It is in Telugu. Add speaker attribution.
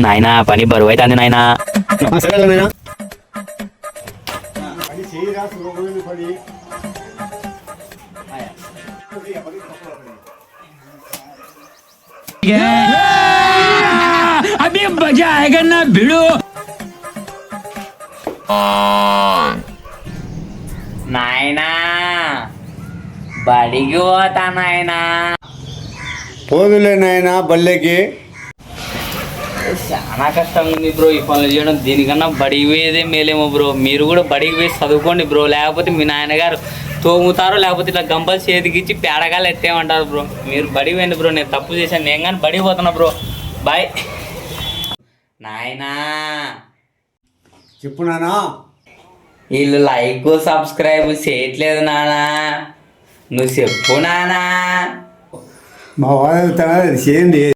Speaker 1: నాయనా పని బరువు అవుతుంది నాయనా.
Speaker 2: సరే నాయనా.
Speaker 1: అభి మజా ఆయేగా నా భిడు. నాయనా బడికి పోతా నాయనా.
Speaker 2: పోదులే నాయనా బల్లెకి.
Speaker 1: చాలా కష్టంగా ఉంది బ్రో ఈ పనులు చేయడం. దీనికన్నా బడికి పోయేదే మేలేమో బ్రో. మీరు కూడా బడికి పోయి చదువుకోండి బ్రో. లేకపోతే మీ నాయనగారు తోముతారో లేకపోతే ఇట్లా గంపలు చేతికిచ్చి పేడగాలు ఎత్తేమంటారు బ్రో. మీరు బడికి పోయింది బ్రో. నేను తప్పు చేశాను. నేను కానీ బడికి పోతున్నా బ్రో. బాయ్ నాయనా.
Speaker 2: చెప్పు నానా.
Speaker 1: వీళ్ళు లైక్ సబ్స్క్రైబ్ చేయట్లేదు నానా. నువ్వు చెప్పు నానా.
Speaker 2: మా వాళ్ళు చేయండి.